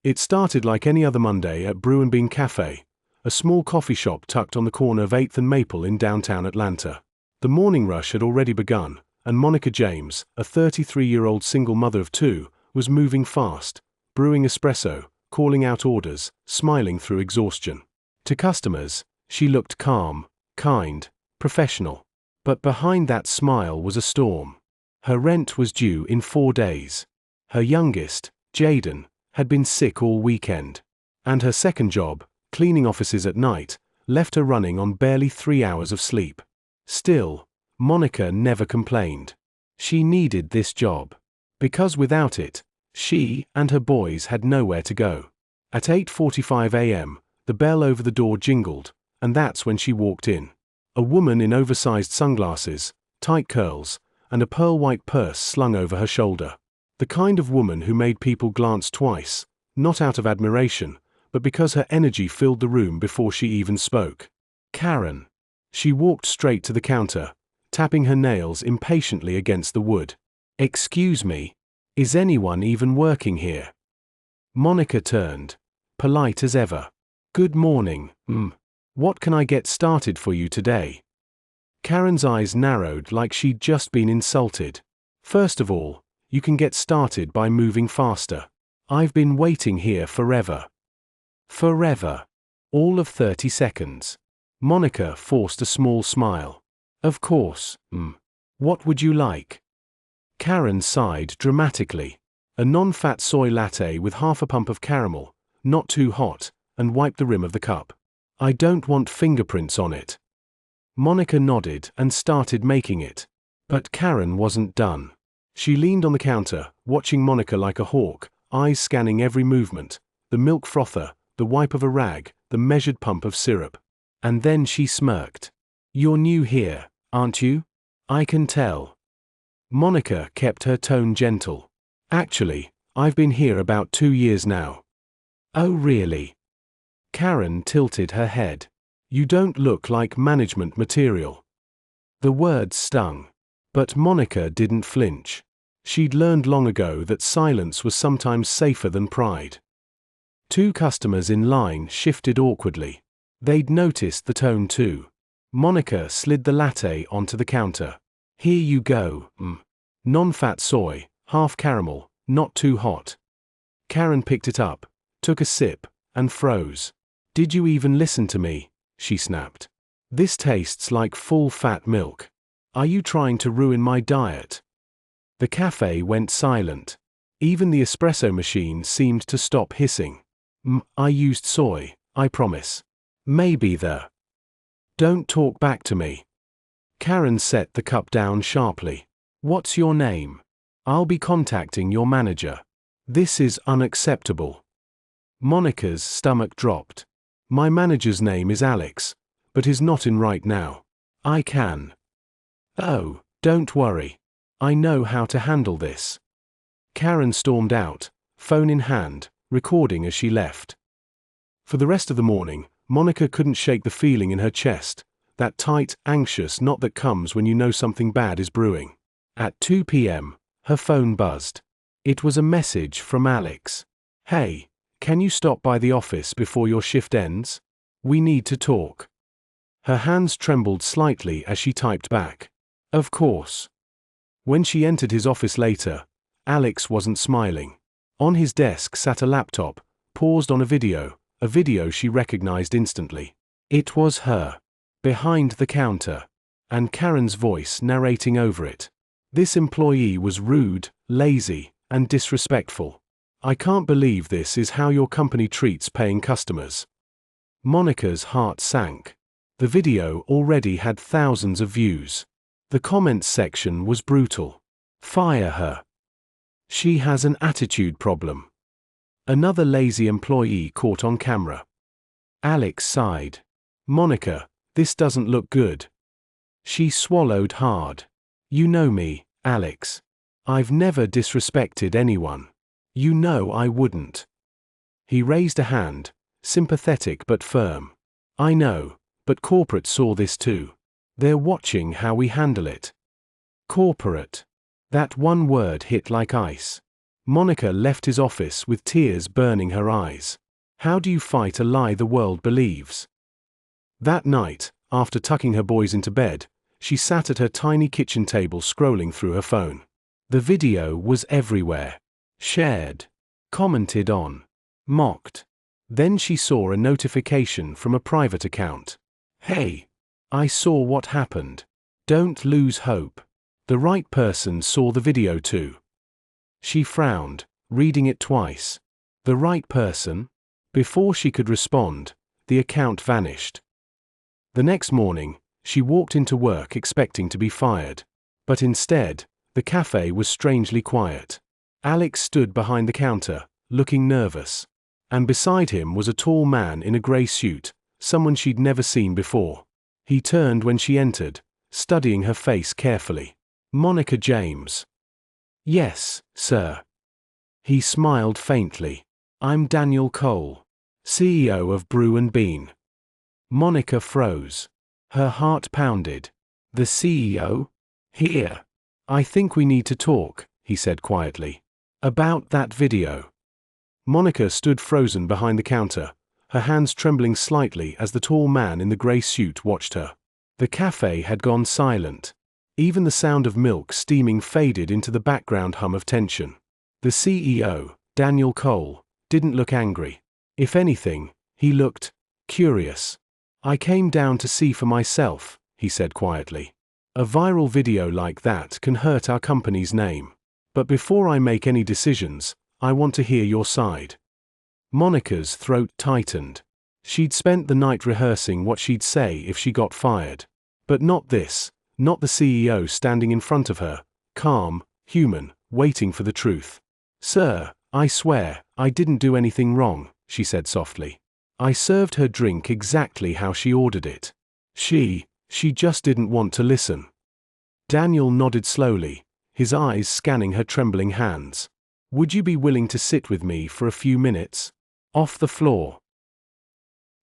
It started like any other Monday at Brew and Bean Café, a small coffee shop tucked on the corner of 8th and Maple in downtown Atlanta. The morning rush had already begun, and Monica James, a 33-year-old single mother of two, was moving fast, brewing espresso, calling out orders, smiling through exhaustion. To customers, she looked calm, kind, professional. But behind that smile was a storm. Her rent was due in 4 days. Her youngest, Jaden, had been sick all weekend. And her second job, cleaning offices at night, left her running on barely 3 hours of sleep. Still, Monica never complained. She needed this job. Because without it, she and her boys had nowhere to go. At 8:45 a.m., the bell over the door jingled, and that's when she walked in. A woman in oversized sunglasses, tight curls, and a pearl-white purse slung over her shoulder. The kind of woman who made people glance twice, not out of admiration, but because her energy filled the room before she even spoke. Karen. She walked straight to the counter, tapping her nails impatiently against the wood. "Excuse me, is anyone even working here?" Monica turned, polite as ever. "Good morning, What can I get started for you today?" Karen's eyes narrowed like she'd just been insulted. "First of all, you can get started by moving faster. I've been waiting here forever." Forever. All of 30 seconds. Monica forced a small smile. "Of course, What would you like?" Karen sighed dramatically. "A non-fat soy latte with half a pump of caramel, not too hot," and wiped the rim of the cup. "I don't want fingerprints on it." Monica nodded and started making it. But Karen wasn't done. She leaned on the counter, watching Monica like a hawk, eyes scanning every movement, the milk frother, the wipe of a rag, the measured pump of syrup. And then she smirked. "You're new here, aren't you? I can tell." Monica kept her tone gentle. "Actually, I've been here about 2 years now." "Oh really?" Karen tilted her head. "You don't look like management material." The words stung. But Monica didn't flinch. She'd learned long ago that silence was sometimes safer than pride. 2 customers in line shifted awkwardly. They'd noticed the tone too. Monica slid the latte onto the counter. "Here you go, Non-fat soy, half caramel, not too hot." Karen picked it up, took a sip, and froze. "Did you even listen to me?" she snapped. "This tastes like full-fat milk. Are you trying to ruin my diet?" The cafe went silent. Even the espresso machine seemed to stop hissing. "I used soy, I promise." "Maybe the..." "Don't talk back to me." Karen set the cup down sharply. "What's your name? I'll be contacting your manager. This is unacceptable." Monica's stomach dropped. "My manager's name is Alex, but he's not in right now. I can..." "Oh, don't worry. I know how to handle this." Karen stormed out, phone in hand, recording as she left. For the rest of the morning, Monica couldn't shake the feeling in her chest, that tight, anxious knot that comes when you know something bad is brewing. At 2 p.m., her phone buzzed. It was a message from Alex. "Hey, can you stop by the office before your shift ends? We need to talk." Her hands trembled slightly as she typed back. "Of course." When she entered his office later, Alex wasn't smiling. On his desk sat a laptop, paused on a video she recognized instantly. It was her, behind the counter, and Karen's voice narrating over it. "This employee was rude, lazy, and disrespectful. I can't believe this is how your company treats paying customers." Monica's heart sank. The video already had thousands of views. The comments section was brutal. "Fire her. She has an attitude problem." Another lazy employee caught on camera. Alex sighed. "Monica, this doesn't look good." She swallowed hard. "You know me, Alex. I've never disrespected anyone. You know I wouldn't." He raised a hand, sympathetic but firm. "I know, but corporate saw this too. They're watching how we handle it." Corporate. That one word hit like ice. Monica left his office with tears burning her eyes. How do you fight a lie the world believes? That night, after tucking her boys into bed, she sat at her tiny kitchen table scrolling through her phone. The video was everywhere. Shared, commented on, mocked. Then she saw a notification from a private account. Hey, I saw what happened. Don't lose hope. The right person saw the video too. She frowned, reading it twice. The right person? Before she could respond, the account vanished. The next morning, she walked into work expecting to be fired. But instead, the cafe was strangely quiet. Alex stood behind the counter, looking nervous. And beside him was a tall man in a grey suit, someone she'd never seen before. He turned when she entered, studying her face carefully. Monica James. Yes, sir. He smiled faintly. I'm Daniel Cole, CEO of Brew & Bean. Monica froze. Her heart pounded. The CEO? Here. I think we need to talk, he said quietly. About that video. Monica stood frozen behind the counter, her hands trembling slightly as the tall man in the grey suit watched her. The cafe had gone silent. Even the sound of milk steaming faded into the background hum of tension. The CEO, Daniel Cole, didn't look angry. If anything, he looked curious. I came down to see for myself, he said quietly. A viral video like that can hurt our company's name. But before I make any decisions, I want to hear your side. Monica's throat tightened. She'd spent the night rehearsing what she'd say if she got fired. But not this, not the CEO standing in front of her, calm, human, waiting for the truth. Sir, I swear, I didn't do anything wrong, she said softly. I served her drink exactly how she ordered it. She just didn't want to listen. Daniel nodded slowly, his eyes scanning her trembling hands. Would you be willing to sit with me for a few minutes? Off the floor.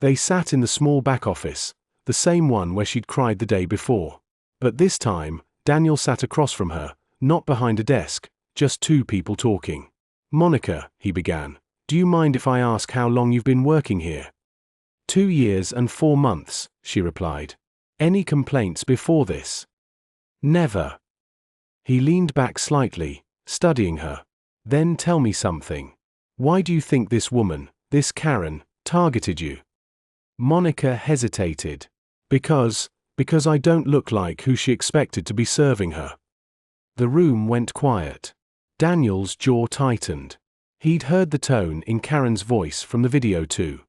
They sat in the small back office, the same one where she'd cried the day before. But this time, Daniel sat across from her, not behind a desk, just two people talking. Monica, he began, do you mind if I ask how long you've been working here? 2 years and 4 months, she replied. Any complaints before this? Never. He leaned back slightly, studying her. Then tell me something. Why do you think this woman, this Karen, targeted you? Monica hesitated. Because I don't look like who she expected to be serving her. The room went quiet. Daniel's jaw tightened. He'd heard the tone in Karen's voice from the video too.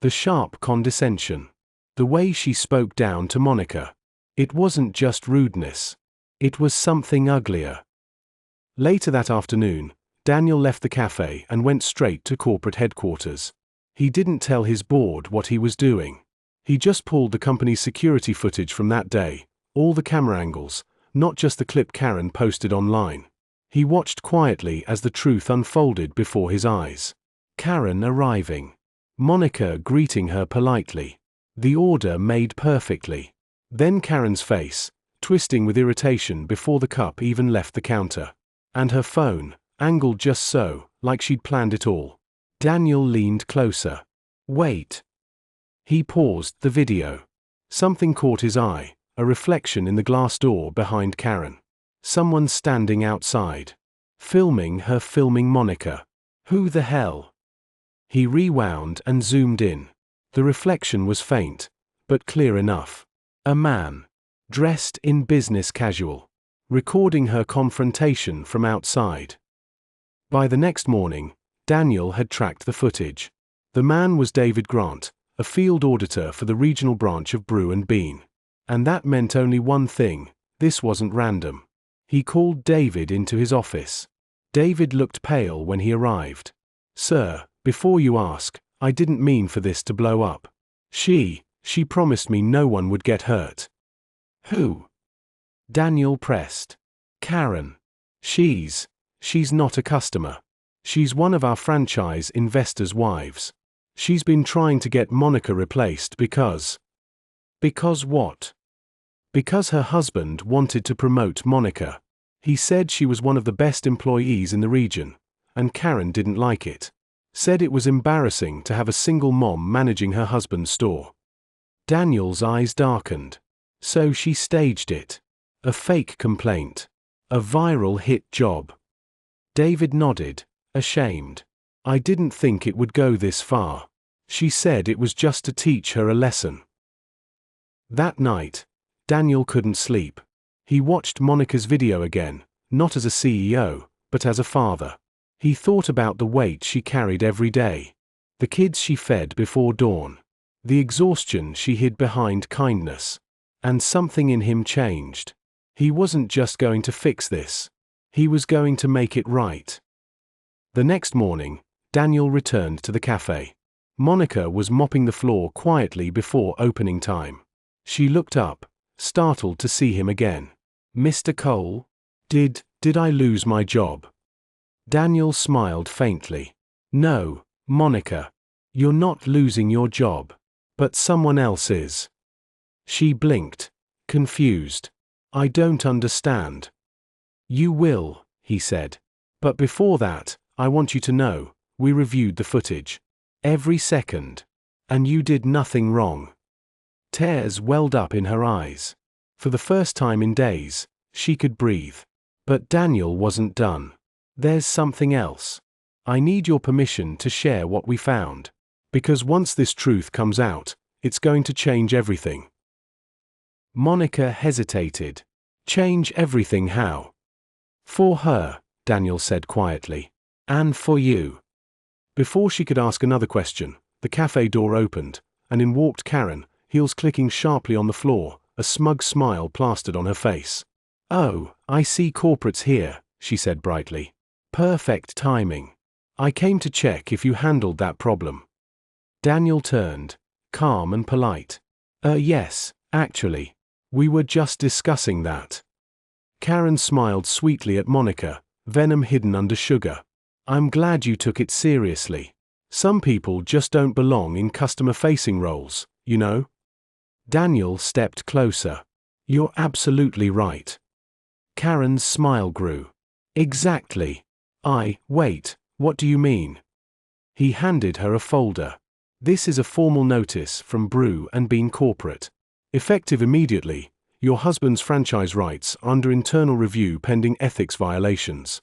The sharp condescension. The way she spoke down to Monica. It wasn't just rudeness. It was something uglier. Later that afternoon, Daniel left the cafe and went straight to corporate headquarters. He didn't tell his board what he was doing. He just pulled the company's security footage from that day, all the camera angles, not just the clip Karen posted online. He watched quietly as the truth unfolded before his eyes. Karen arriving. Monica greeting her politely. The order made perfectly. Then Karen's face, twisting with irritation before the cup even left the counter. And her phone, angled just so, like she'd planned it all. Daniel leaned closer. Wait. He paused the video. Something caught his eye, a reflection in the glass door behind Karen. Someone standing outside. Filming her filming Monica. Who the hell? He rewound and zoomed in. The reflection was faint, but clear enough. A man. Dressed in business casual. Recording her confrontation from outside. By the next morning, Daniel had tracked the footage. The man was David Grant, a field auditor for the regional branch of Brew & Bean. And that meant only one thing, this wasn't random. He called David into his office. David looked pale when he arrived. Sir, before you ask, I didn't mean for this to blow up. She promised me no one would get hurt. Who? Daniel pressed. Karen. She's not a customer. She's one of our franchise investors' wives. She's been trying to get Monica replaced because... Because what? Because her husband wanted to promote Monica. He said she was one of the best employees in the region, and Karen didn't like it. Said it was embarrassing to have a single mom managing her husband's store. Daniel's eyes darkened. So she staged it. A fake complaint. A viral hit job. David nodded, ashamed. I didn't think it would go this far. She said it was just to teach her a lesson. That night, Daniel couldn't sleep. He watched Monica's video again, not as a CEO, but as a father. He thought about the weight she carried every day. The kids she fed before dawn. The exhaustion she hid behind kindness. And something in him changed. He wasn't just going to fix this. He was going to make it right. The next morning, Daniel returned to the cafe. Monica was mopping the floor quietly before opening time. She looked up, startled to see him again. Mr. Cole? Did I lose my job? Daniel smiled faintly. No, Monica. You're not losing your job. But someone else is. She blinked, confused. I don't understand. You will, he said. But before that, I want you to know, we reviewed the footage. Every second. And you did nothing wrong. Tears welled up in her eyes. For the first time in days, she could breathe. But Daniel wasn't done. There's something else. I need your permission to share what we found. Because once this truth comes out, it's going to change everything. Monica hesitated. Change everything how? For her, Daniel said quietly. And for you. Before she could ask another question, the cafe door opened, and in walked Karen, heels clicking sharply on the floor, a smug smile plastered on her face. Oh, I see corporates here, she said brightly. Perfect timing. I came to check if you handled that problem. Daniel turned, calm and polite. Yes, actually. We were just discussing that. Karen smiled sweetly at Monica, venom hidden under sugar. I'm glad you took it seriously. Some people just don't belong in customer-facing roles, you know? Daniel stepped closer. You're absolutely right. Karen's smile grew. Exactly. Wait, what do you mean? He handed her a folder. This is a formal notice from Brew and Bean Corporate. Effective immediately, your husband's franchise rights are under internal review pending ethics violations.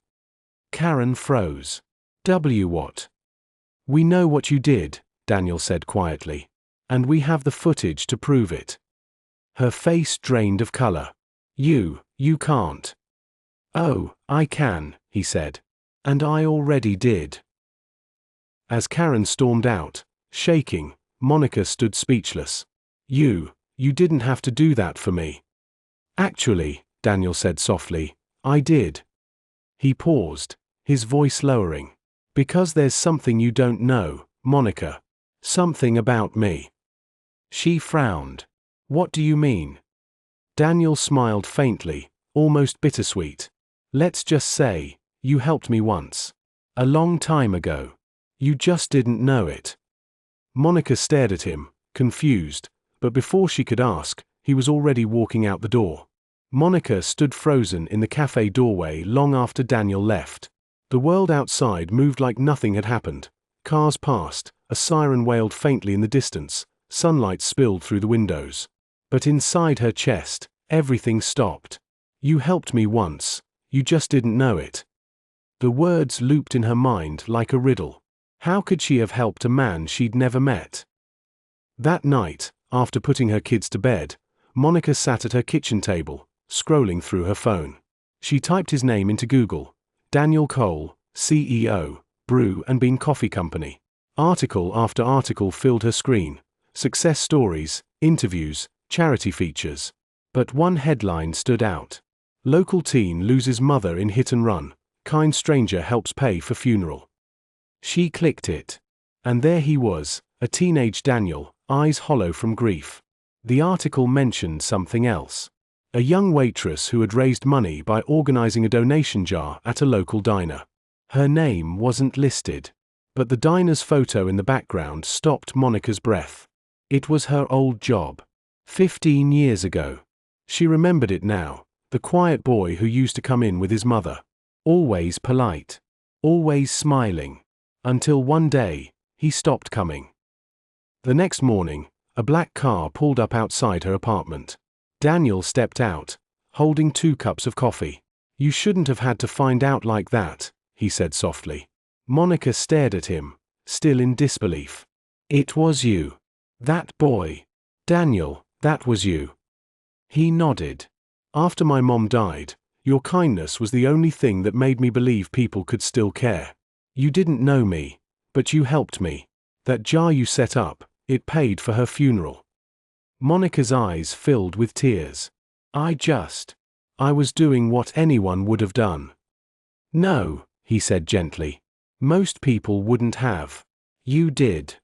Karen froze. What? We know what you did, Daniel said quietly. And we have the footage to prove it. Her face drained of color. You can't. Oh, I can, he said. And I already did. As Karen stormed out, shaking, Monica stood speechless. You didn't have to do that for me. Actually, Daniel said softly, I did. He paused, his voice lowering. Because there's something you don't know, Monica. Something about me. She frowned. What do you mean? Daniel smiled faintly, almost bittersweet. Let's just say, you helped me once. A long time ago. You just didn't know it. Monica stared at him, confused, but before she could ask, he was already walking out the door. Monica stood frozen in the cafe doorway long after Daniel left. The world outside moved like nothing had happened. Cars passed, a siren wailed faintly in the distance, sunlight spilled through the windows. But inside her chest, everything stopped. You helped me once, you just didn't know it. The words looped in her mind like a riddle. How could she have helped a man she'd never met? That night, after putting her kids to bed, Monica sat at her kitchen table, scrolling through her phone. She typed his name into Google. Daniel Cole, CEO, Brew and Bean Coffee Company. Article after article filled her screen. Success stories, interviews, charity features. But one headline stood out. Local teen loses mother in hit and run. Kind stranger helps pay for funeral. She clicked it. And there he was, a teenage Daniel, eyes hollow from grief. The article mentioned something else. A young waitress who had raised money by organizing a donation jar at a local diner. Her name wasn't listed. But the diner's photo in the background stopped Monica's breath. It was her old job. 15 years ago. She remembered it now, the quiet boy who used to come in with his mother. Always polite. always smiling. Until one day, he stopped coming. The next morning, a black car pulled up outside her apartment. Daniel stepped out, holding 2 cups of coffee. "You shouldn't have had to find out like that," he said softly. Monica stared at him, still in disbelief. "It was you. That boy. Daniel, that was you." He nodded. "After my mom died, your kindness was the only thing that made me believe people could still care. You didn't know me, but you helped me. That jar you set up, it paid for her funeral." Monica's eyes filled with tears. I was doing what anyone would have done." "No," he said gently. "Most people wouldn't have. You did."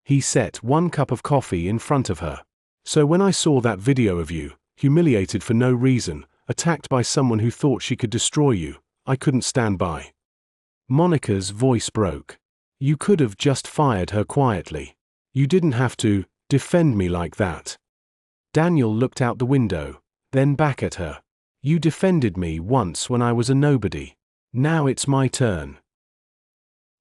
He set 1 cup of coffee in front of her. "So when I saw that video of you, humiliated for no reason, attacked by someone who thought she could destroy you, I couldn't stand by." Monica's voice broke. "You could have just fired her quietly. You didn't have to defend me like that." Daniel looked out the window, then back at her. "You defended me once when I was a nobody. Now it's my turn."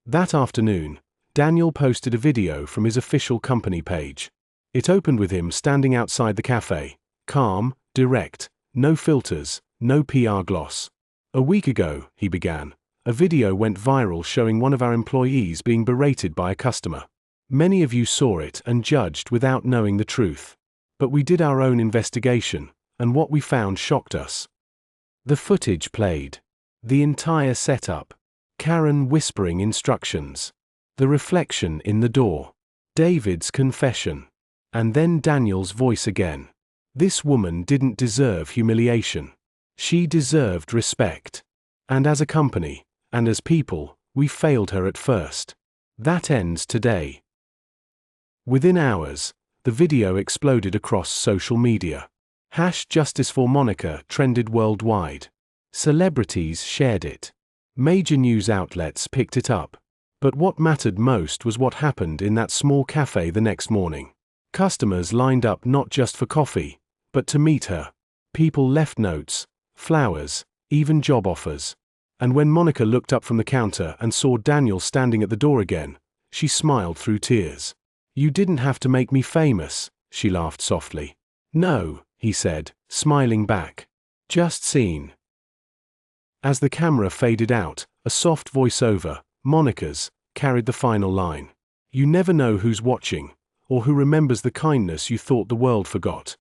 That afternoon, Daniel posted a video from his official company page. It opened with him standing outside the cafe, calm, direct, no filters, no PR gloss. "A week ago," he began, "a video went viral showing one of our employees being berated by a customer. Many of you saw it and judged without knowing the truth. But we did our own investigation, and what we found shocked us." The footage played. The entire setup. Karen whispering instructions. The reflection in the door. David's confession. And then Daniel's voice again. This woman didn't deserve humiliation. She deserved respect. And as a company, and as people, we failed her at first. That ends today. Within hours, the video exploded across social media. #JusticeForMonica trended worldwide. Celebrities shared it. Major news outlets picked it up. But what mattered most was what happened in that small cafe the next morning. Customers lined up not just for coffee, but to meet her. People left notes, flowers, even job offers. And when Monica looked up from the counter and saw Daniel standing at the door again, she smiled through tears. "You didn't have to make me famous," she laughed softly. "No," he said, smiling back. "Just seen." As the camera faded out, a soft voiceover, Monica's, carried the final line. "You never know who's watching, or who remembers the kindness you thought the world forgot."